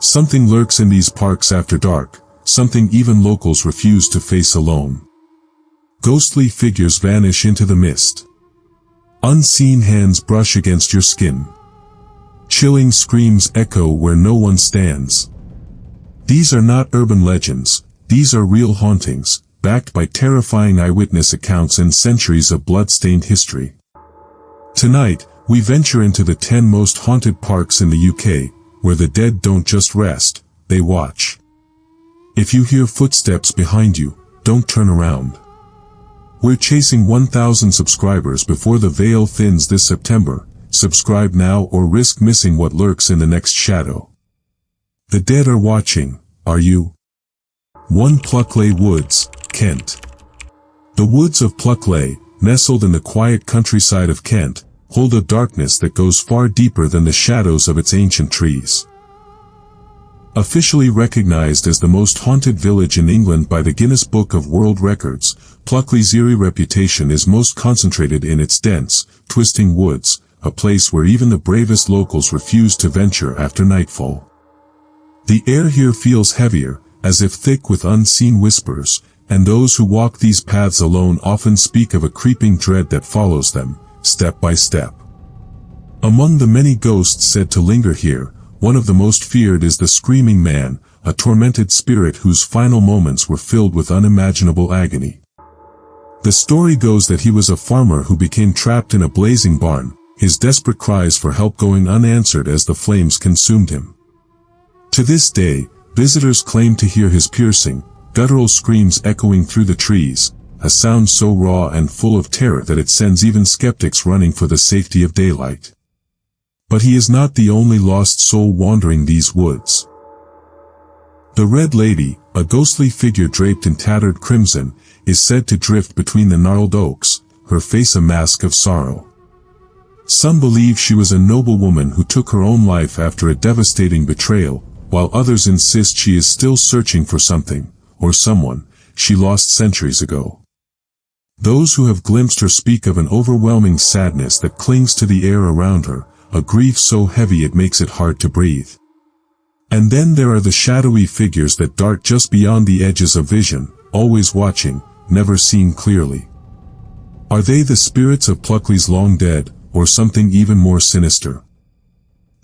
Something lurks in these parks after dark, something even locals refuse to face alone. Ghostly figures vanish into the mist. Unseen hands brush against your skin. Chilling screams echo where no one stands. These are not urban legends, these are real hauntings, backed by terrifying eyewitness accounts and centuries of blood-stained history. Tonight, we venture into the 10 most haunted parks in the UK, where the dead don't just rest, they watch. If you hear footsteps behind you, don't turn around. We're chasing 1,000 subscribers before the veil thins this September. Subscribe now or risk missing what lurks in the next shadow. The dead are watching, are you? 1 Plucklay Woods, Kent. The woods of Plucklay, nestled in the quiet countryside of Kent, hold a darkness that goes far deeper than the shadows of its ancient trees. Officially recognized as the most haunted village in England by the Guinness Book of World Records, Plucklay's eerie reputation is most concentrated in its dense, twisting woods, a place where even the bravest locals refuse to venture after nightfall. The air here feels heavier, as if thick with unseen whispers, and those who walk these paths alone often speak of a creeping dread that follows them, step by step. Among the many ghosts said to linger here, one of the most feared is the Screaming Man, a tormented spirit whose final moments were filled with unimaginable agony. The story goes that he was a farmer who became trapped in a blazing barn, his desperate cries for help going unanswered as the flames consumed him. To this day, visitors claim to hear his piercing, guttural screams echoing through the trees, a sound so raw and full of terror that it sends even skeptics running for the safety of daylight. But he is not the only lost soul wandering these woods. The Red Lady, a ghostly figure draped in tattered crimson, is said to drift between the gnarled oaks, her face a mask of sorrow. Some believe she was a noble woman who took her own life after a devastating betrayal, while others insist she is still searching for something, or someone, she lost centuries ago. Those who have glimpsed her speak of an overwhelming sadness that clings to the air around her, a grief so heavy it makes it hard to breathe. And then there are the shadowy figures that dart just beyond the edges of vision, always watching, never seen clearly. Are they the spirits of Plucklay's long dead, or something even more sinister?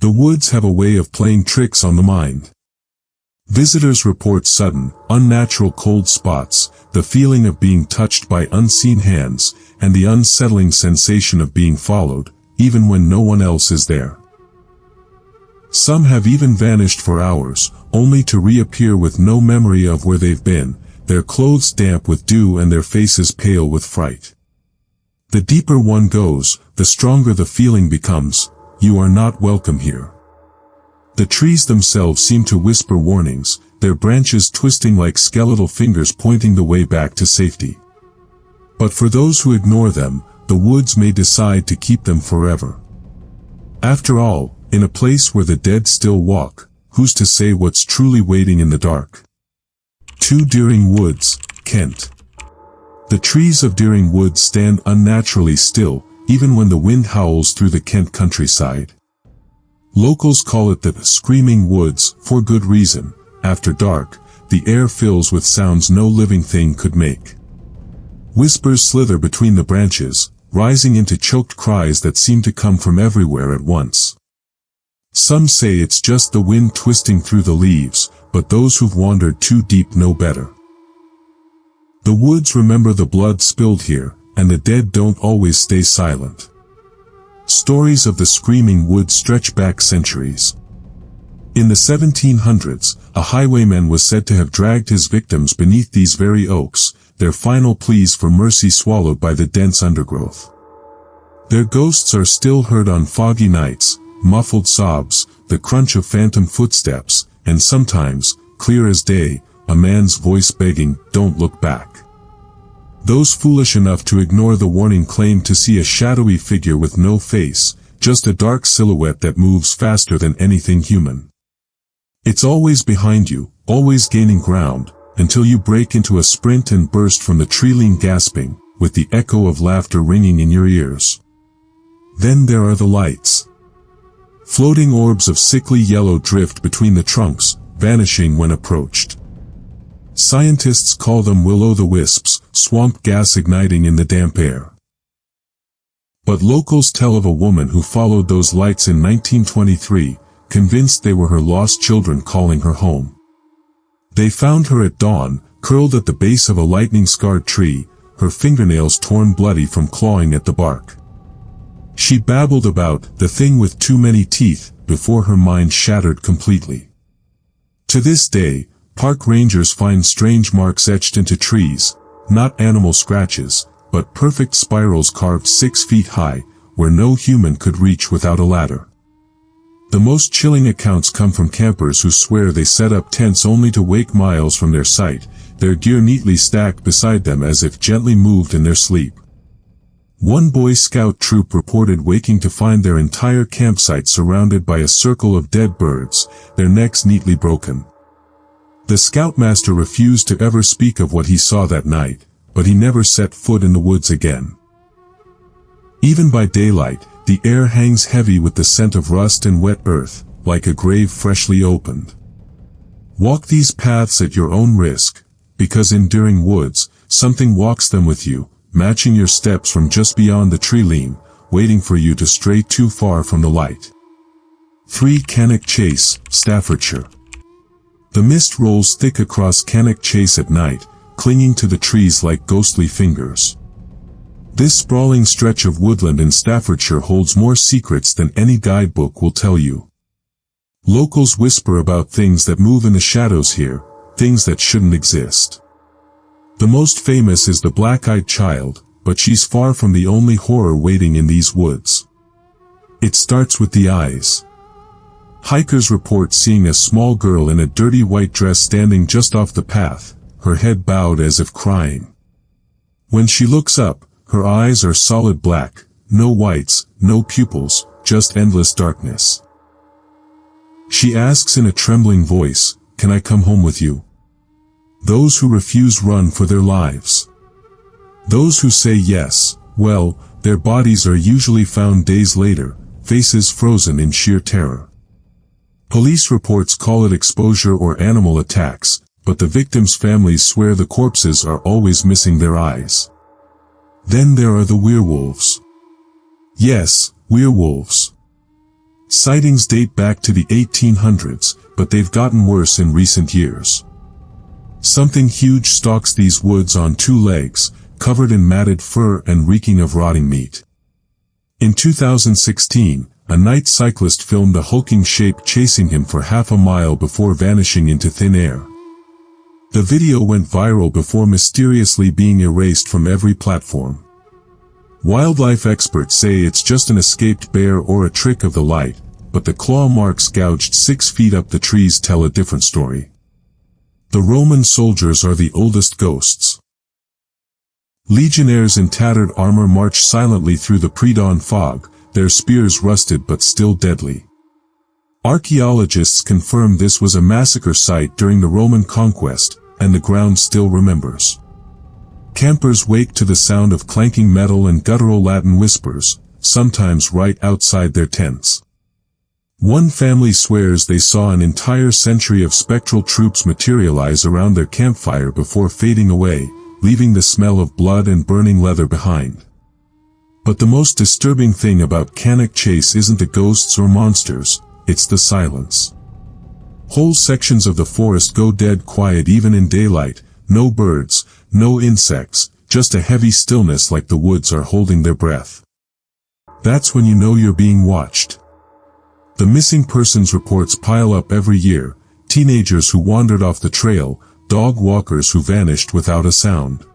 The woods have a way of playing tricks on the mind. Visitors report sudden, unnatural cold spots, the feeling of being touched by unseen hands, and the unsettling sensation of being followed, even when no one else is there. Some have even vanished for hours, only to reappear with no memory of where they've been, their clothes damp with dew and their faces pale with fright. The deeper one goes, the stronger the feeling becomes, you are not welcome here. The trees themselves seem to whisper warnings, their branches twisting like skeletal fingers pointing the way back to safety. But for those who ignore them, the woods may decide to keep them forever. After all, in a place where the dead still walk, who's to say what's truly waiting in the dark? 2 Deering Woods, Kent. The trees of Deering Woods stand unnaturally still, even when the wind howls through the Kent countryside. Locals call it the Screaming Woods, for good reason. After dark, the air fills with sounds no living thing could make. Whispers slither between the branches, rising into choked cries that seem to come from everywhere at once. Some say it's just the wind twisting through the leaves, but those who've wandered too deep know better. The woods remember the blood spilled here, and the dead don't always stay silent. Stories of the Screaming Woods stretch back centuries. In the 1700s, a highwayman was said to have dragged his victims beneath these very oaks, their final pleas for mercy swallowed by the dense undergrowth. Their ghosts are still heard on foggy nights, muffled sobs, the crunch of phantom footsteps, and sometimes, clear as day, a man's voice begging, "Don't look back." Those foolish enough to ignore the warning claim to see a shadowy figure with no face, just a dark silhouette that moves faster than anything human. It's always behind you, always gaining ground, until you break into a sprint and burst from the tree-line gasping, with the echo of laughter ringing in your ears. Then there are the lights. Floating orbs of sickly yellow drift between the trunks, vanishing when approached. Scientists call them will-o'-the-wisps, swamp gas igniting in the damp air. But locals tell of a woman who followed those lights in 1923, convinced they were her lost children calling her home. They found her at dawn, curled at the base of a lightning-scarred tree, her fingernails torn bloody from clawing at the bark. She babbled about the thing with too many teeth before her mind shattered completely. To this day, park rangers find strange marks etched into trees, not animal scratches, but perfect spirals carved 6 feet high, where no human could reach without a ladder. The most chilling accounts come from campers who swear they set up tents only to wake miles from their site, their gear neatly stacked beside them as if gently moved in their sleep. One Boy Scout troop reported waking to find their entire campsite surrounded by a circle of dead birds, their necks neatly broken. The scoutmaster refused to ever speak of what he saw that night, but he never set foot in the woods again. Even by daylight, the air hangs heavy with the scent of rust and wet earth, like a grave freshly opened. Walk these paths at your own risk, because in enduring woods, something walks them with you, matching your steps from just beyond the tree limb, waiting for you to stray too far from the light. 3 Canic Chase, Staffordshire. The mist rolls thick across Canic Chase at night, clinging to the trees like ghostly fingers. This sprawling stretch of woodland in Staffordshire holds more secrets than any guidebook will tell you. Locals whisper about things that move in the shadows here, things that shouldn't exist. The most famous is the black-eyed child, but she's far from the only horror waiting in these woods. It starts with the eyes. Hikers report seeing a small girl in a dirty white dress standing just off the path, her head bowed as if crying. When she looks up, her eyes are solid black, no whites, no pupils, just endless darkness. She asks in a trembling voice, "Can I come home with you?" Those who refuse run for their lives. Those who say yes, well, their bodies are usually found days later, faces frozen in sheer terror. Police reports call it exposure or animal attacks, but the victims' families swear the corpses are always missing their eyes. Then there are the werewolves. Yes, werewolves. Sightings date back to the 1800s, but they've gotten worse in recent years. Something huge stalks these woods on 2 legs, covered in matted fur and reeking of rotting meat. In 2016, a night cyclist filmed a hulking shape chasing him for half a mile before vanishing into thin air. The video went viral before mysteriously being erased from every platform. Wildlife experts say it's just an escaped bear or a trick of the light, but the claw marks gouged 6 feet up the trees tell a different story. The Roman soldiers are the oldest ghosts. Legionnaires in tattered armor march silently through the pre-dawn fog, their spears rusted but still deadly. Archaeologists confirm this was a massacre site during the Roman conquest, and the ground still remembers. Campers wake to the sound of clanking metal and guttural Latin whispers, sometimes right outside their tents. One family swears they saw an entire century of spectral troops materialize around their campfire before fading away, leaving the smell of blood and burning leather behind. But the most disturbing thing about Canic Chase isn't the ghosts or monsters, it's the silence. Whole sections of the forest go dead quiet even in daylight, no birds, no insects, just a heavy stillness like the woods are holding their breath. That's when you know you're being watched. The missing persons reports pile up every year, teenagers who wandered off the trail, dog walkers who vanished without a sound.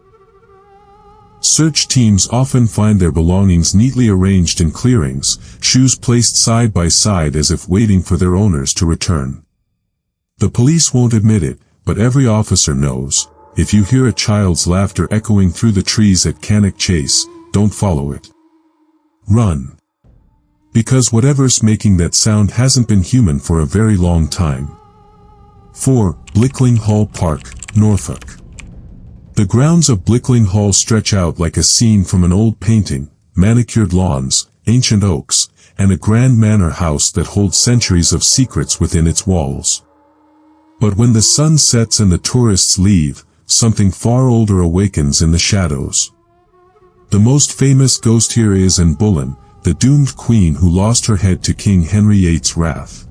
Search teams often find their belongings neatly arranged in clearings, shoes placed side by side as if waiting for their owners to return. The police won't admit it, but every officer knows, if you hear a child's laughter echoing through the trees at Canic Chase, don't follow it. Run. Because whatever's making that sound hasn't been human for a very long time. 4. Blickling Park, Norfolk. The grounds of Blickling Hall stretch out like a scene from an old painting, manicured lawns, ancient oaks, and a grand manor house that holds centuries of secrets within its walls. But when the sun sets and the tourists leave, something far older awakens in the shadows. The most famous ghost here is Anne Boleyn, the doomed queen who lost her head to King Henry VIII's wrath.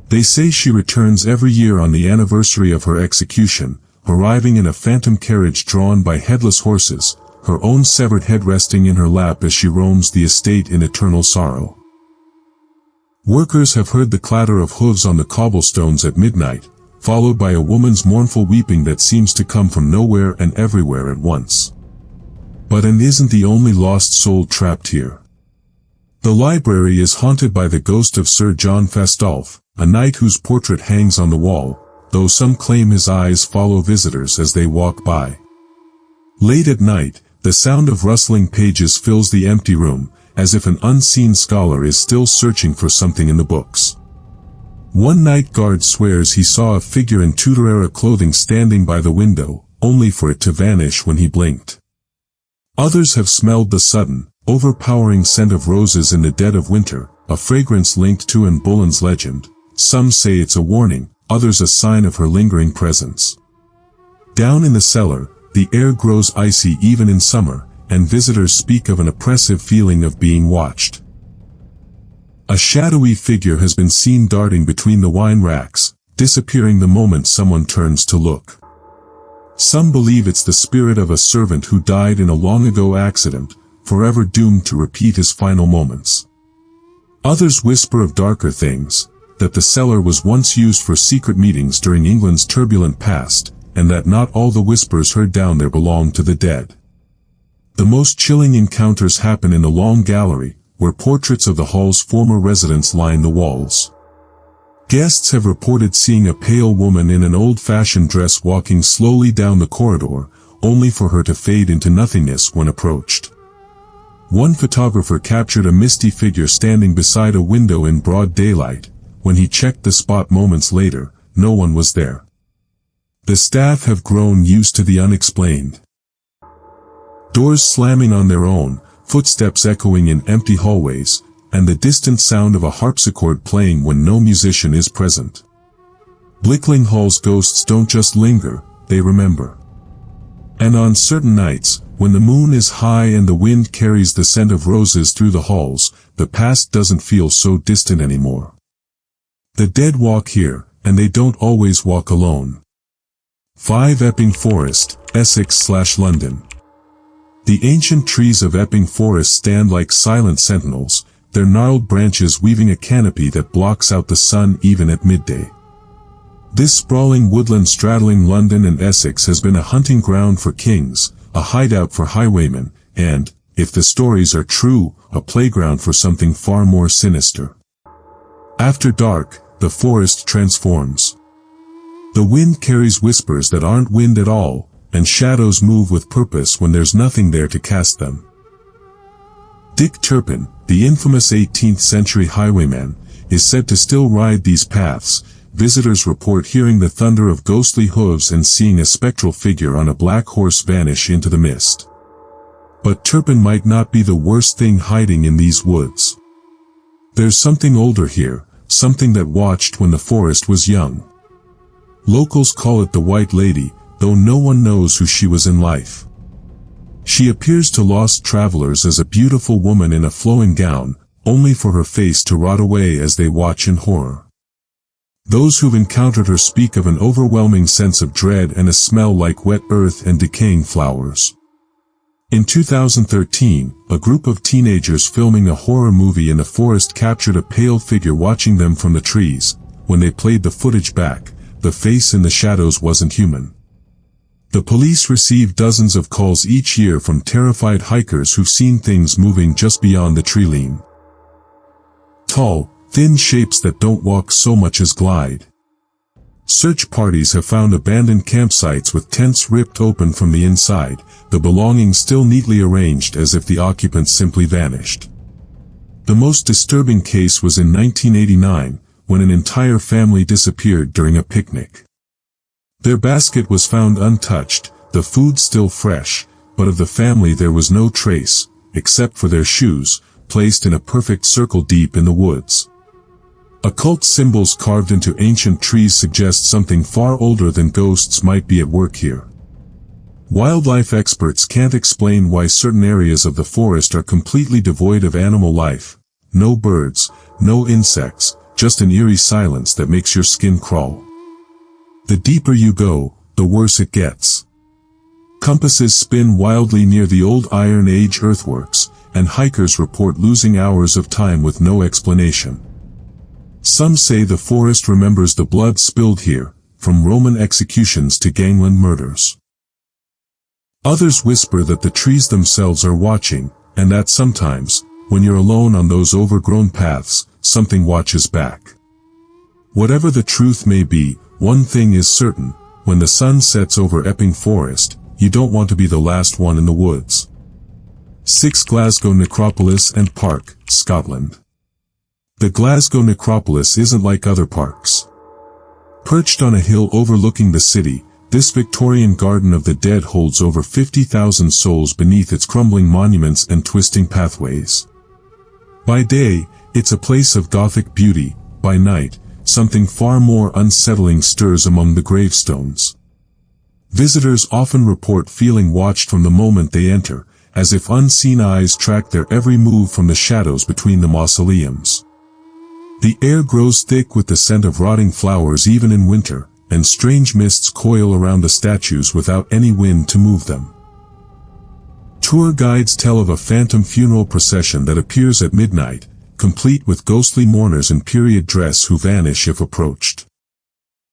They say she returns every year on the anniversary of her execution, arriving in a phantom carriage drawn by headless horses, her own severed head resting in her lap as she roams the estate in eternal sorrow. Workers have heard the clatter of hooves on the cobblestones at midnight, followed by a woman's mournful weeping that seems to come from nowhere and everywhere at once. But Anne isn't the only lost soul trapped here. The library is haunted by the ghost of Sir John Fastolf, a knight whose portrait hangs on the wall, though some claim his eyes follow visitors as they walk by. Late at night, the sound of rustling pages fills the empty room, as if an unseen scholar is still searching for something in the books. One night guard swears he saw a figure in Tudor-era clothing standing by the window, only for it to vanish when he blinked. Others have smelled the sudden, overpowering scent of roses in the dead of winter, a fragrance linked to Anne Boleyn's legend. Some say it's a warning, others a sign of her lingering presence. Down in the cellar, the air grows icy even in summer, and visitors speak of an oppressive feeling of being watched. A shadowy figure has been seen darting between the wine racks, disappearing the moment someone turns to look. Some believe it's the spirit of a servant who died in a long-ago accident, forever doomed to repeat his final moments. Others whisper of darker things, that the cellar was once used for secret meetings during England's turbulent past, and that not all the whispers heard down there belong to the dead. The most chilling encounters happen in the long gallery, where portraits of the hall's former residents line the walls. Guests have reported seeing a pale woman in an old-fashioned dress walking slowly down the corridor, only for her to fade into nothingness when approached. One photographer captured a misty figure standing beside a window in broad daylight. When he checked the spot moments later, no one was there. The staff have grown used to the unexplained. Doors slamming on their own, footsteps echoing in empty hallways, and the distant sound of a harpsichord playing when no musician is present. Blickling Hall's ghosts don't just linger, they remember. And on certain nights, when the moon is high and the wind carries the scent of roses through the halls, the past doesn't feel so distant anymore. The dead walk here, and they don't always walk alone. 5 Epping Forest, Essex/London. The ancient trees of Epping Forest stand like silent sentinels, their gnarled branches weaving a canopy that blocks out the sun even at midday. This sprawling woodland straddling London and Essex has been a hunting ground for kings, a hideout for highwaymen, and, if the stories are true, a playground for something far more sinister. After dark, the forest transforms. The wind carries whispers that aren't wind at all, and shadows move with purpose when there's nothing there to cast them. Dick Turpin, the infamous 18th-century highwayman, is said to still ride these paths. Visitors report hearing the thunder of ghostly hooves and seeing a spectral figure on a black horse vanish into the mist. But Turpin might not be the worst thing hiding in these woods. There's something older here, something that watched when the forest was young. Locals call it the White Lady, though no one knows who she was in life. She appears to lost travelers as a beautiful woman in a flowing gown, only for her face to rot away as they watch in horror. Those who've encountered her speak of an overwhelming sense of dread and a smell like wet earth and decaying flowers. In 2013, a group of teenagers filming a horror movie in the forest captured a pale figure watching them from the trees. When they played the footage back, the face in the shadows wasn't human. The police receive dozens of calls each year from terrified hikers who've seen things moving just beyond the tree line. Tall, thin shapes that don't walk so much as glide. Search parties have found abandoned campsites with tents ripped open from the inside, the belongings still neatly arranged as if the occupants simply vanished. The most disturbing case was in 1989, when an entire family disappeared during a picnic. Their basket was found untouched, the food still fresh, but of the family there was no trace, except for their shoes, placed in a perfect circle deep in the woods. Occult symbols carved into ancient trees suggest something far older than ghosts might be at work here. Wildlife experts can't explain why certain areas of the forest are completely devoid of animal life. No birds, no insects, just an eerie silence that makes your skin crawl. The deeper you go, the worse it gets. Compasses spin wildly near the old Iron Age earthworks, and hikers report losing hours of time with no explanation. Some say the forest remembers the blood spilled here, from Roman executions to gangland murders. Others whisper that the trees themselves are watching, and that sometimes, when you're alone on those overgrown paths, something watches back. Whatever the truth may be, one thing is certain: when the sun sets over Eping Forest, you don't want to be the last one in the woods. 6. Glasgow Necropolis and Park, Scotland. The Glasgow Necropolis isn't like other parks. Perched on a hill overlooking the city, this Victorian Garden of the Dead holds over 50,000 souls beneath its crumbling monuments and twisting pathways. By day, it's a place of Gothic beauty. By night, something far more unsettling stirs among the gravestones. Visitors often report feeling watched from the moment they enter, as if unseen eyes track their every move from the shadows between the mausoleums. The air grows thick with the scent of rotting flowers even in winter, and strange mists coil around the statues without any wind to move them. Tour guides tell of a phantom funeral procession that appears at midnight, complete with ghostly mourners in period dress who vanish if approached.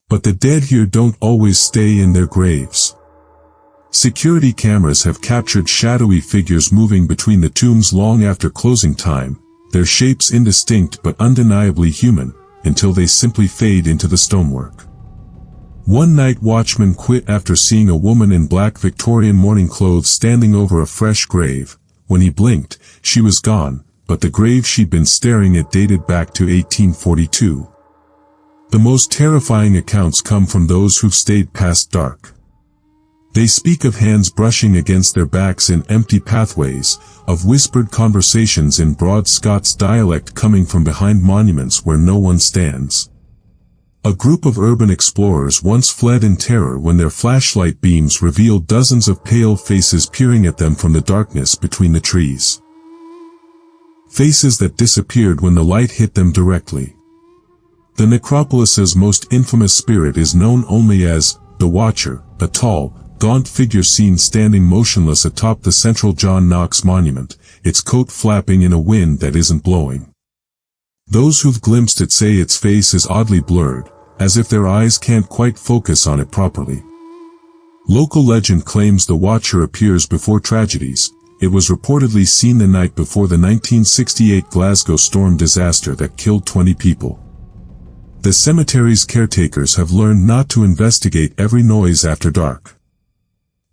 But the dead here don't always stay in their graves. Security cameras have captured shadowy figures moving between the tombs long after closing time, their shapes indistinct but undeniably human, until they simply fade into the stonework. One night watchman quit after seeing a woman in black Victorian mourning clothes standing over a fresh grave. When he blinked, she was gone, but the grave she'd been staring at dated back to 1842. The most terrifying accounts come from those who've stayed past dark. They speak of hands brushing against their backs in empty pathways, of whispered conversations in broad Scots dialect coming from behind monuments where no one stands. A group of urban explorers once fled in terror when their flashlight beams revealed dozens of pale faces peering at them from the darkness between the trees. Faces that disappeared when the light hit them directly. The necropolis's most infamous spirit is known only as the Watcher, a tall, gaunt figure seen standing motionless atop the central John Knox monument, its coat flapping in a wind that isn't blowing. Those who've glimpsed it say its face is oddly blurred, as if their eyes can't quite focus on it properly. Local legend claims the Watcher appears before tragedies. It was reportedly seen the night before the 1968 Glasgow storm disaster that killed 20 people. The cemetery's caretakers have learned not to investigate every noise after dark.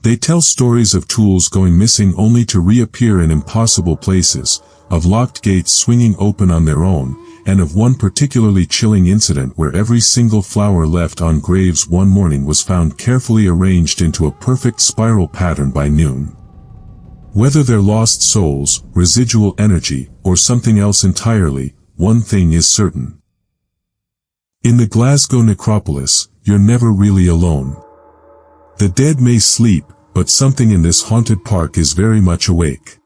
They tell stories of tools going missing only to reappear in impossible places, of locked gates swinging open on their own, and of one particularly chilling incident where every single flower left on graves one morning was found carefully arranged into a perfect spiral pattern by noon. Whether they're lost souls, residual energy, or something else entirely, one thing is certain. In the Glasgow Necropolis, you're never really alone. The dead may sleep, but something in this haunted park is very much awake.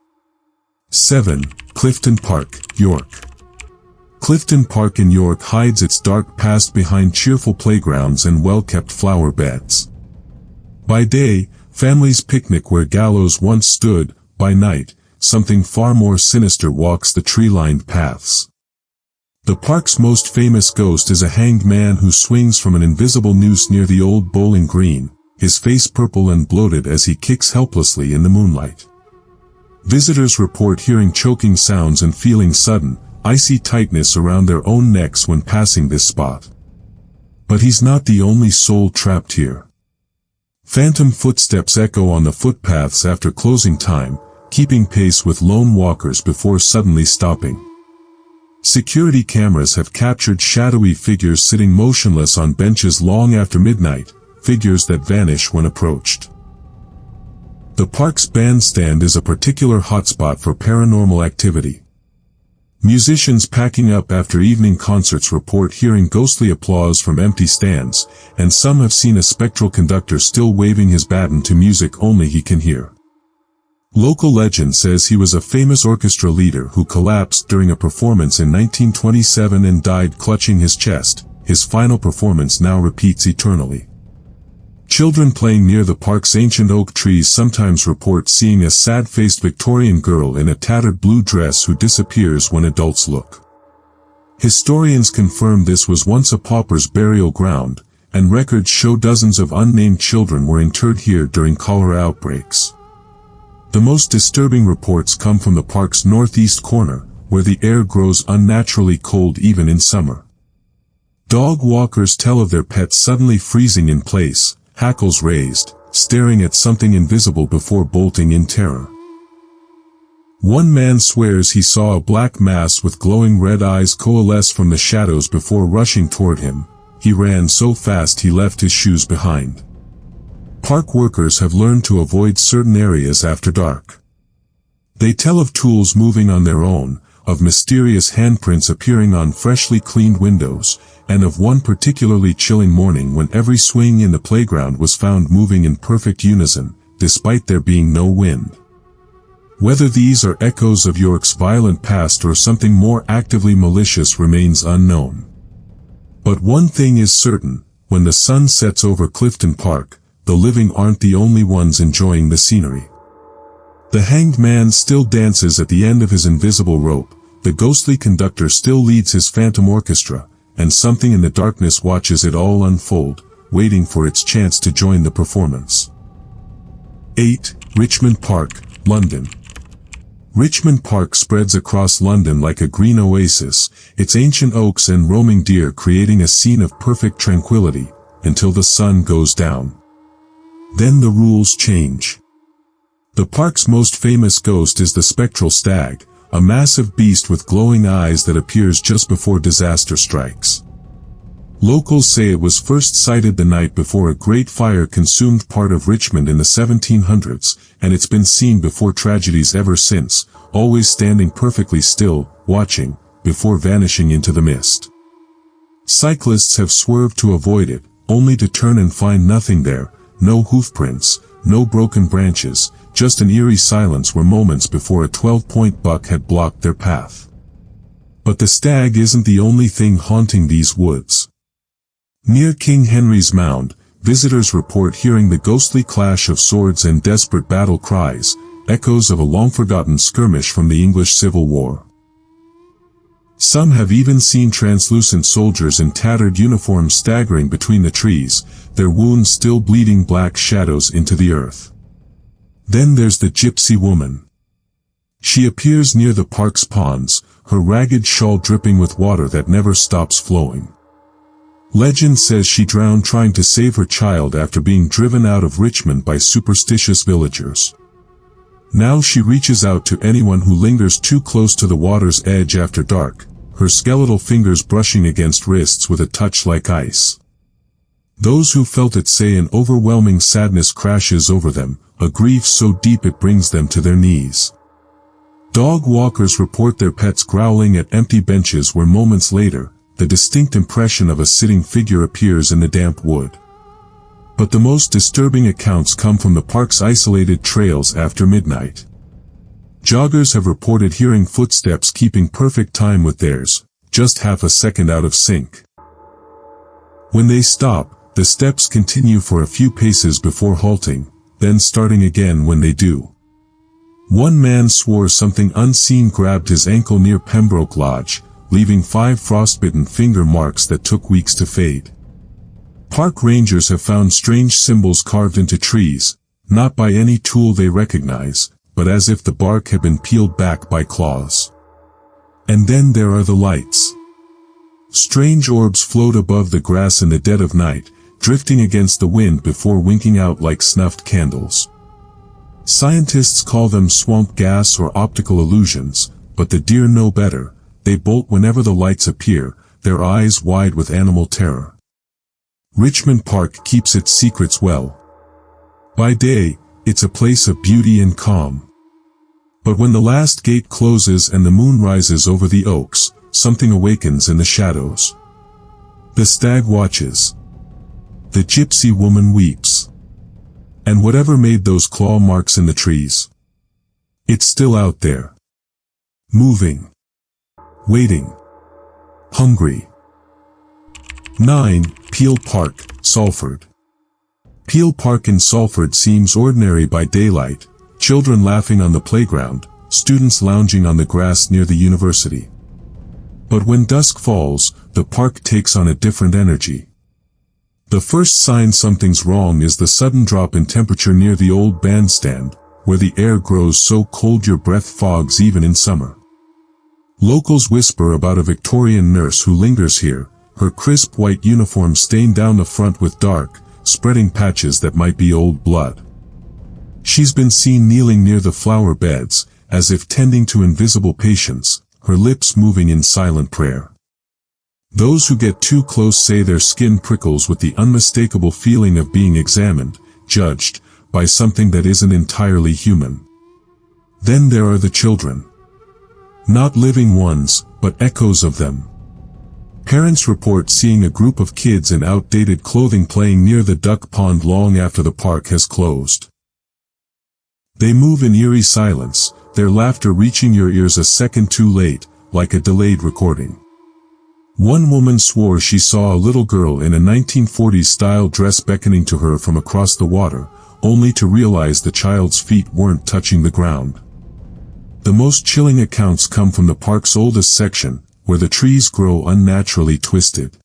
7. Clifton Park, York. Clifton Park in York hides its dark past behind cheerful playgrounds and well-kept flower beds. By day, families picnic where gallows once stood. By night, something far more sinister walks the tree-lined paths. The park's most famous ghost is a hanged man who swings from an invisible noose near the old bowling green, his face purple and bloated as he kicks helplessly in the moonlight. Visitors report hearing choking sounds and feeling sudden, icy tightness around their own necks when passing this spot. But he's not the only soul trapped here. Phantom footsteps echo on the footpaths after closing time, keeping pace with lone walkers before suddenly stopping. Security cameras have captured shadowy figures sitting motionless on benches long after midnight, figures that vanish when approached. The park's bandstand is a particular hotspot for paranormal activity. Musicians packing up after evening concerts report hearing ghostly applause from empty stands, and some have seen a spectral conductor still waving his baton to music only he can hear. Local legend says he was a famous orchestra leader who collapsed during a performance in 1927 and died clutching his chest. His final performance now repeats eternally. Children playing near the park's ancient oak trees sometimes report seeing a sad-faced Victorian girl in a tattered blue dress who disappears when adults look. Historians confirm this was once a pauper's burial ground, and records show dozens of unnamed children were interred here during cholera outbreaks. The most disturbing reports come from the park's northeast corner, where the air grows unnaturally cold even in summer. Dog walkers tell of their pets suddenly freezing in place, hackles raised, staring at something invisible before bolting in terror. One man swears he saw a black mass with glowing red eyes coalesce from the shadows before rushing toward him. He ran so fast he left his shoes behind. Park workers have learned to avoid certain areas after dark. They tell of tools moving on their own, of mysterious handprints appearing on freshly cleaned windows, and of one particularly chilling morning when every swing in the playground was found moving in perfect unison, despite there being no wind. Whether these are echoes of York's violent past or something more actively malicious remains unknown. But one thing is certain, when the sun sets over Clifton Park, the living aren't the only ones enjoying the scenery. The hanged man still dances at the end of his invisible rope, the ghostly conductor still leads his phantom orchestra, and something in the darkness watches it all unfold, waiting for its chance to join the performance. 8. Richmond Park, London. Richmond Park spreads across London like a green oasis, its ancient oaks and roaming deer creating a scene of perfect tranquility, until the sun goes down. Then the rules change. The park's most famous ghost is the spectral stag, a massive beast with glowing eyes that appears just before disaster strikes. Locals say it was first sighted the night before a great fire consumed part of Richmond in the 1700s, and it's been seen before tragedies ever since, always standing perfectly still, watching, before vanishing into the mist. Cyclists have swerved to avoid it, only to turn and find nothing there, no hoofprints, no broken branches, just an eerie silence where moments before a 12-point buck had blocked their path. But the stag isn't the only thing haunting these woods. Near King Henry's Mound, visitors report hearing the ghostly clash of swords and desperate battle cries, echoes of a long-forgotten skirmish from the English Civil War. Some have even seen translucent soldiers in tattered uniforms staggering between the trees, their wounds still bleeding black shadows into the earth. Then there's the gypsy woman. She appears near the park's ponds, her ragged shawl dripping with water that never stops flowing. Legend says she drowned trying to save her child after being driven out of Richmond by superstitious villagers. Now she reaches out to anyone who lingers too close to the water's edge after dark, her skeletal fingers brushing against wrists with a touch like ice. Those who felt it say an overwhelming sadness crashes over them, a grief so deep it brings them to their knees. Dog walkers report their pets growling at empty benches where moments later, the distinct impression of a sitting figure appears in the damp wood. But the most disturbing accounts come from the park's isolated trails after midnight. Joggers have reported hearing footsteps keeping perfect time with theirs, just half a second out of sync. When they stop, the steps continue for a few paces before halting, then starting again when they do. One man swore something unseen grabbed his ankle near Pembroke Lodge, leaving 5 frostbitten finger marks that took weeks to fade. Park rangers have found strange symbols carved into trees, not by any tool they recognize, but as if the bark had been peeled back by claws. And then there are the lights. Strange orbs float above the grass in the dead of night, drifting against the wind before winking out like snuffed candles. Scientists call them swamp gas or optical illusions, but the deer know better. They bolt whenever the lights appear, their eyes wide with animal terror. Richmond Park keeps its secrets well. By day, it's a place of beauty and calm. But when the last gate closes and the moon rises over the oaks, something awakens in the shadows. The stag watches. The gypsy woman weeps. And whatever made those claw marks in the trees, it's still out there. Moving. Waiting. Hungry. 9. Peele Park, Salford. Peele Park in Salford seems ordinary by daylight, children laughing on the playground, students lounging on the grass near the university. But when dusk falls, the park takes on a different energy. The first sign something's wrong is the sudden drop in temperature near the old bandstand, where the air grows so cold your breath fogs even in summer. Locals whisper about a Victorian nurse who lingers here, her crisp white uniform stained down the front with dark, spreading patches that might be old blood. She's been seen kneeling near the flower beds, as if tending to invisible patients, her lips moving in silent prayer. Those who get too close say their skin prickles with the unmistakable feeling of being examined, judged, by something that isn't entirely human. Then there are the children. Not living ones, but echoes of them. Parents report seeing a group of kids in outdated clothing playing near the duck pond long after the park has closed. They move in eerie silence, their laughter reaching your ears a second too late, like a delayed recording. One woman swore she saw a little girl in a 1940s-style dress beckoning to her from across the water, only to realize the child's feet weren't touching the ground. The most chilling accounts come from the park's oldest section, where the trees grow unnaturally twisted.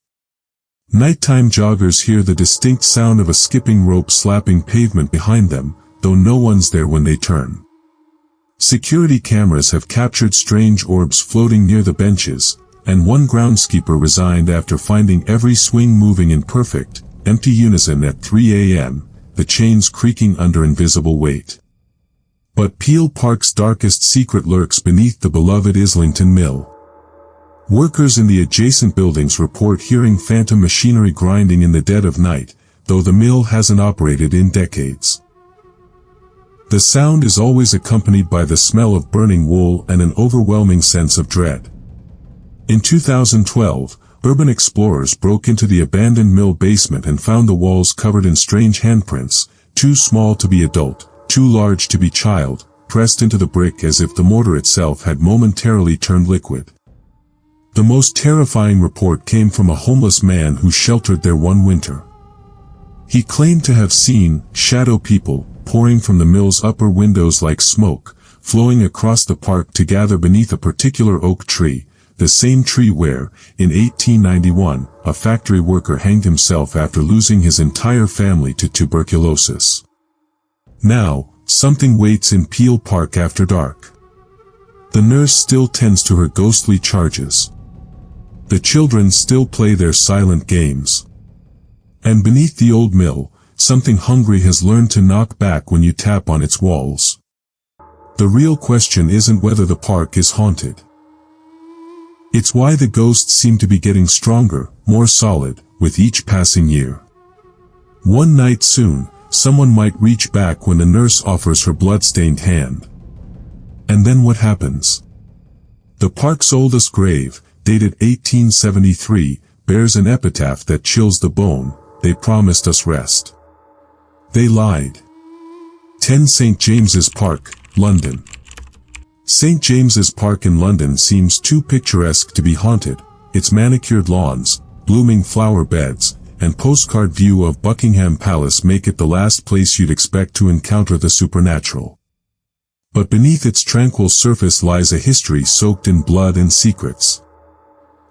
Nighttime joggers hear the distinct sound of a skipping rope slapping pavement behind them, though no one's there when they turn. Security cameras have captured strange orbs floating near the benches, and one groundskeeper resigned after finding every swing moving in perfect, empty unison at 3 a.m., the chains creaking under invisible weight. But Peele Park's darkest secret lurks beneath the beloved Islington Mill. Workers in the adjacent buildings report hearing phantom machinery grinding in the dead of night, though the mill hasn't operated in decades. The sound is always accompanied by the smell of burning wool and an overwhelming sense of dread. In 2012, urban explorers broke into the abandoned mill basement and found the walls covered in strange handprints, too small to be adult, too large to be child, pressed into the brick as if the mortar itself had momentarily turned liquid. The most terrifying report came from a homeless man who sheltered there one winter. He claimed to have seen shadow people pouring from the mill's upper windows like smoke, flowing across the park to gather beneath a particular oak tree, the same tree where, in 1891, a factory worker hanged himself after losing his entire family to tuberculosis. Now, something waits in Peele Park after dark. The nurse still tends to her ghostly charges. The children still play their silent games. And beneath the old mill, something hungry has learned to knock back when you tap on its walls. The real question isn't whether the park is haunted. It's why the ghosts seem to be getting stronger, more solid, with each passing year. One night soon, someone might reach back when the nurse offers her blood-stained hand. And then what happens? The park's oldest grave, dated 1873, bears an epitaph that chills the bone: "They promised us rest. They lied." 10 St. James's Park, London. St. James's Park in London seems too picturesque to be haunted. Its manicured lawns, blooming flower beds, and postcard view of Buckingham Palace make it the last place you'd expect to encounter the supernatural. But beneath its tranquil surface lies a history soaked in blood and secrets.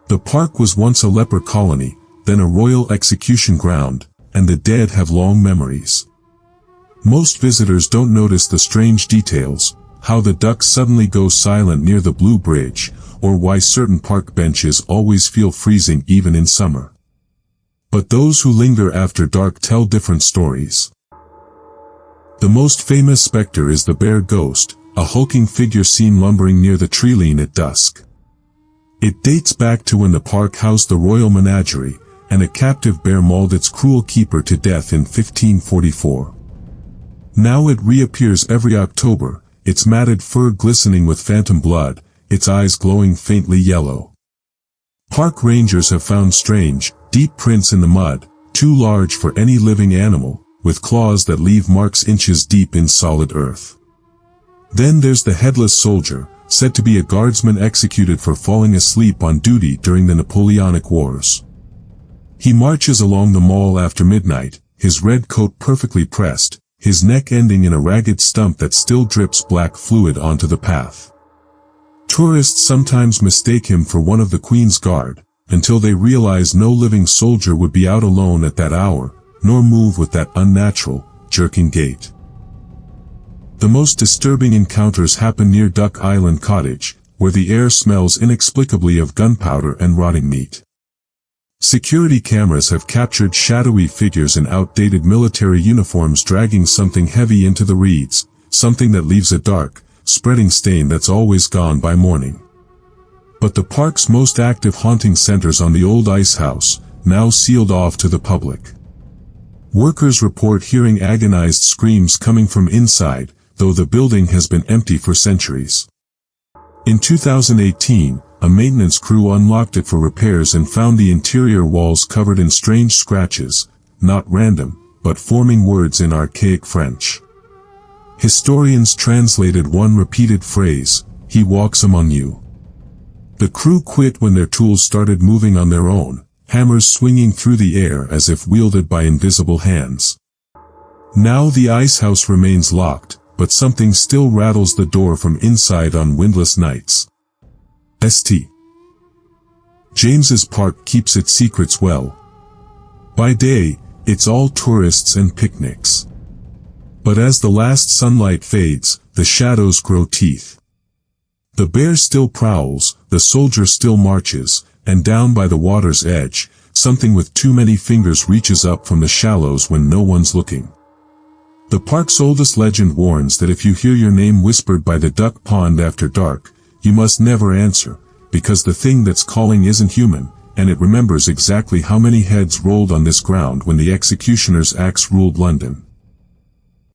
The park was once a leper colony, then a royal execution ground, and the dead have long memories. Most visitors don't notice the strange details: how the ducks suddenly go silent near the Blue Bridge, or why certain park benches always feel freezing even in summer. But those who linger after dark tell different stories. The most famous specter is the bear ghost, a hulking figure seen lumbering near the treeline at dusk. It dates back to when the park housed the royal menagerie, and a captive bear mauled its cruel keeper to death in 1544. Now it reappears every October, its matted fur glistening with phantom blood, its eyes glowing faintly yellow. Park rangers have found strange, deep prints in the mud, too large for any living animal, with claws that leave marks inches deep in solid earth. Then there's the headless soldier, said to be a guardsman executed for falling asleep on duty during the Napoleonic Wars. He marches along the mall after midnight, his red coat perfectly pressed, his neck ending in a ragged stump that still drips black fluid onto the path. Tourists sometimes mistake him for one of the Queen's Guard, until they realize no living soldier would be out alone at that hour, nor move with that unnatural, jerking gait. The most disturbing encounters happen near Duck Island Cottage, where the air smells inexplicably of gunpowder and rotting meat. Security cameras have captured shadowy figures in outdated military uniforms dragging something heavy into the reeds, something that leaves a dark, spreading stain that's always gone by morning. But the park's most active haunting centers on the old ice house, now sealed off to the public. Workers report hearing agonized screams coming from inside, though the building has been empty for centuries. In 2018, a maintenance crew unlocked it for repairs and found the interior walls covered in strange scratches, not random, but forming words in archaic French. Historians translated one repeated phrase, "He walks among you." The crew quit when their tools started moving on their own, hammers swinging through the air as if wielded by invisible hands. Now the ice house remains locked, but something still rattles the door from inside on windless nights. St. James's Park keeps its secrets well. By day, it's all tourists and picnics. But as the last sunlight fades, the shadows grow teeth. The bear still prowls, the soldier still marches, and down by the water's edge, something with too many fingers reaches up from the shallows when no one's looking. The park's oldest legend warns that if you hear your name whispered by the duck pond after dark, you must never answer, because the thing that's calling isn't human, and it remembers exactly how many heads rolled on this ground when the executioner's axe ruled London.